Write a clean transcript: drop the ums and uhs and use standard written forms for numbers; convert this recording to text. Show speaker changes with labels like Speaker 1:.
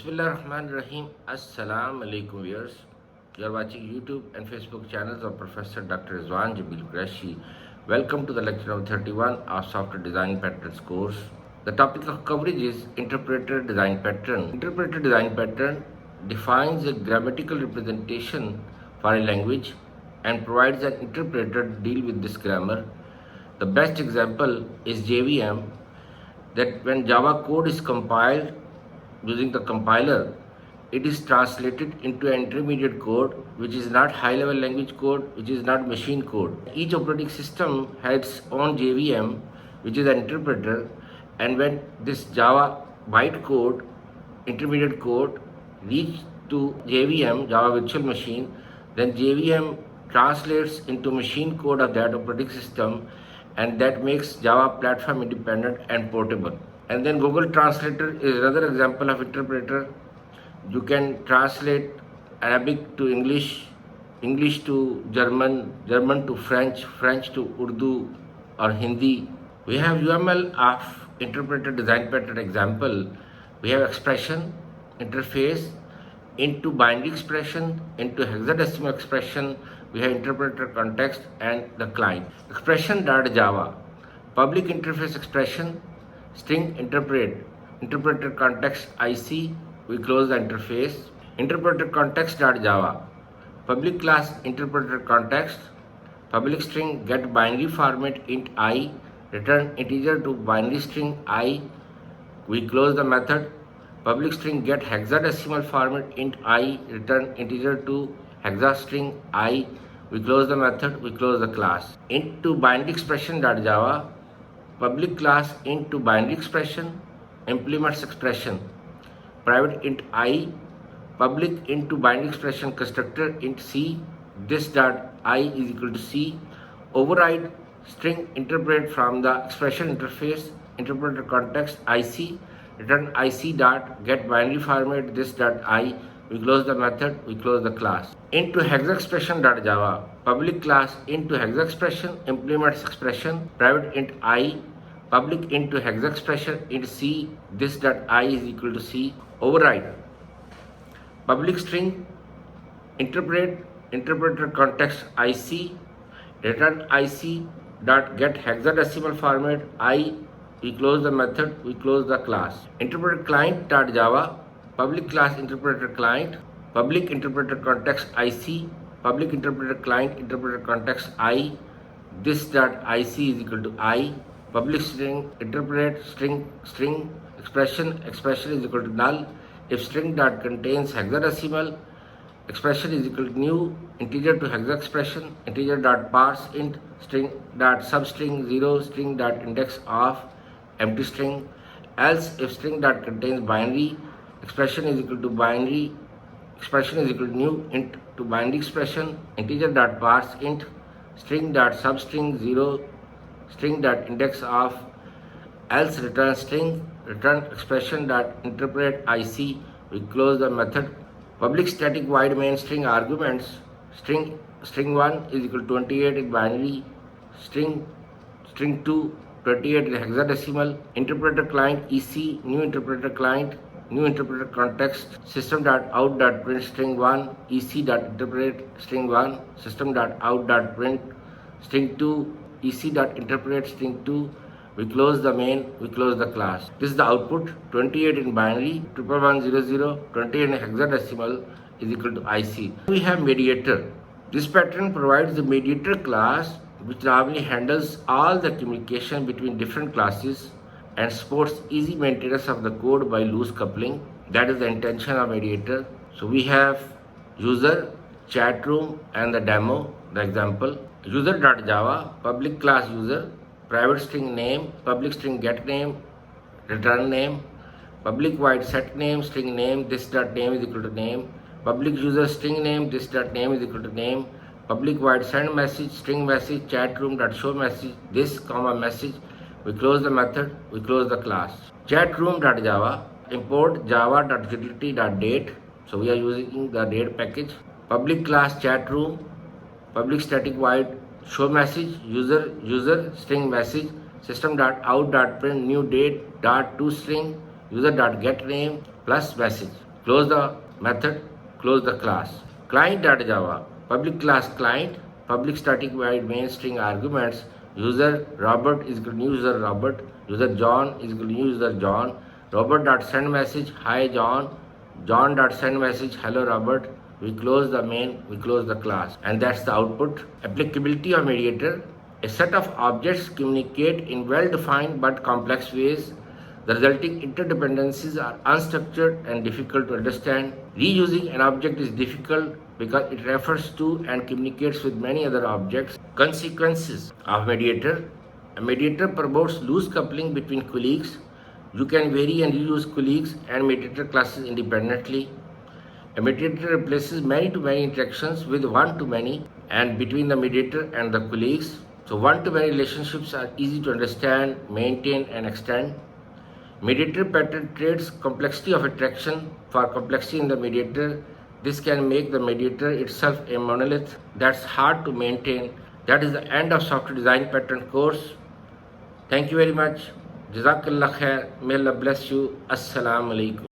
Speaker 1: Bismillahirrahmanirrahim. Assalamu alaikum viewers. You are watching YouTube and Facebook channels of Professor Dr. Rizwan Jabil Qureshi. Welcome to the lecture number 31 of Software Design Patterns course. The topic of coverage is Interpreter Design Pattern. Interpreter Design Pattern defines a grammatical representation for a language and provides an interpreter to deal with this grammar. The best example is JVM, that when Java code is compiled using the compiler, it is translated into an intermediate code which is not high-level language code, which is not machine code. Each operating system has its own JVM, which is an interpreter, and when this Java bytecode, intermediate code, reach to JVM, Java Virtual Machine, then JVM translates into machine code of that operating system, and that makes Java platform independent and portable. And then Google Translator is another example of interpreter. You can translate Arabic to English, English to German, German to French, French to Urdu or Hindi. We have UML of interpreter design pattern example. We have expression, interface, into binary expression, into hexadecimal expression. We have interpreter context and the client. Expression.java, public interface expression, string interpreter context IC, we close the interface. Interpreter context.java, public class interpreter context, public string get binary format int I, return integer to binary string I, we close the method. Public string get hexadecimal format int I, return integer to hexa string I, we close the method, we close the class. Into binary expression.java, public class into binary expression, implements expression, private int I, public into binary expression constructor int C, this dot I is equal to C, override string interpret from the expression interface, interpreter context IC, return IC dot get binary format this dot I, we close the method, we close the class. Into hexaexpression.java, public class into hexaexpression, implements expression, private int I, public into hexaexpression int C, this dot I is equal to C, override. Public string interpreter context IC, return IC dot get hexadecimal format I, we close the method, we close the class. Interpreter client.java, public class interpreter client, public interpreter context IC, public interpreter client interpreter context I, this dot IC is equal to I, public string interpret string expression is equal to null if string dot contains hexadecimal, expression is equal to new integer to hexa expression, integer dot parse int string dot substring 0 string dot index of empty string, else if string dot contains binary, expression is equal to binary, expression is equal to new int to binary expression, integer dot parse int string dot substring 0 string dot index of, else return string, return expression dot interpret IC, we close the method. Public static void main string arguments, string 1 is equal to 28 in binary, string 2 28 in hexadecimal, interpreter client EC, new interpreter client, new interpreter context, system.out.print string 1, EC.interpret string 1, system.out.print string 2, EC.interpret string 2, we close the main, we close the class. This is the output, 28 in binary, 11100, 28 in hexadecimal is equal to IC. We have mediator. This pattern provides the mediator class which normally handles all the communication between different classes and supports easy maintenance of the code by loose coupling. That is the intention of mediator. So we have user, chat room and the demo, the example. User.java, public class user, private string name, public string get name, return name, public void set name, string name, this dot name is equal to name, public user string name, this dot name is equal to name, public void send message, string message, chat room dot show message, this comma message, we close the method, we close the class. Chat room.java, import java.utility.date, so we are using the date package. Public class chat room, public static void show message, user string message, system.out.print new date dot to string, user.get name plus message. Close the method, close the class. Client.java, public class client, public static void main string arguments, user Robert is equal to user Robert, user John is equal to user John, Robert.send message, hi John, John.send message, hello Robert. We close the main, we close the class, and that's the output. Applicability of mediator. A set of objects communicate in well-defined but complex ways. The resulting interdependencies are unstructured and difficult to understand. Reusing an object is difficult because it refers to and communicates with many other objects. Consequences of mediator. A mediator promotes loose coupling between colleagues. You can vary and reuse colleagues and mediator classes independently. A mediator replaces many-to-many interactions with one-to-many and between the mediator and the colleagues. So one-to-many relationships are easy to understand, maintain, and extend. Mediator pattern trades complexity of attraction for complexity in the mediator. This can make the mediator itself a monolith that's hard to maintain. That is the end of software design pattern course. Thank you very much. Jazakallah khair. May Allah bless you. Assalamu alaikum.